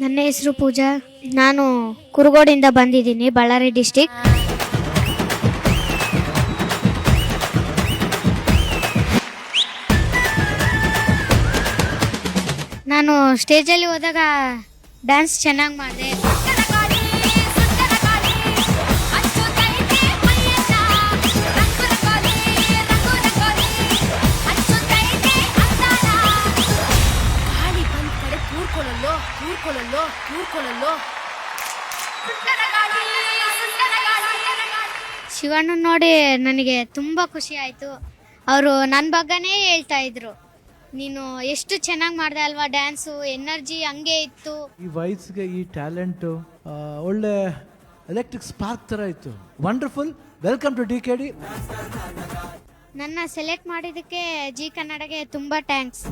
ನನ್ನ ಹೆಸರು ಪೂಜಾ. ನಾನು ಕುರುಗೋಡಿಂದ ಬಂದಿದ್ದೀನಿ, ಬಳ್ಳಾರಿ ಡಿಸ್ಟಿಕ್. ನಾನು ಸ್ಟೇಜಲ್ಲಿ ಹೋದಾಗ ಡ್ಯಾನ್ಸ್ ಚೆನ್ನಾಗಿ ಮಾಡಿದೆ. ಶಿವಣ್ಣ ನೋಡಿ ನನಗೆ ತುಂಬ ಖುಷಿ ಆಯಿತು. ಅವರು ನನ್ನ ಬಗ್ಗೆನೇ ಹೇಳ್ತಾ ಇದ್ರು, ನೀನು ಎಷ್ಟು ಚೆನ್ನಾಗಿ ಮಾಡಿದೆ ಅಲ್ವಾ ಡ್ಯಾನ್ಸು, ಎನರ್ಜಿ ಹಂಗೆ ಇತ್ತು. ಈ ವಯಸ್ಸಿಗೆ ಈ ಟ್ಯಾಲೆಂಟು ಒಳ್ಳೆ ಎಲೆಕ್ಟ್ರಿಕ್ ಸ್ಪಾರ್ಕ್ ಥರ ಇತ್ತು. ವಂಡರ್ಫುಲ್. Welcome to DKD. ನನ್ನ ಸೆಲೆಕ್ಟ್ ಮಾಡಿದ್ದಕ್ಕೆ ಜಿ ಕನ್ನಡಗೆ ತುಂಬ ಥ್ಯಾಂಕ್ಸ್.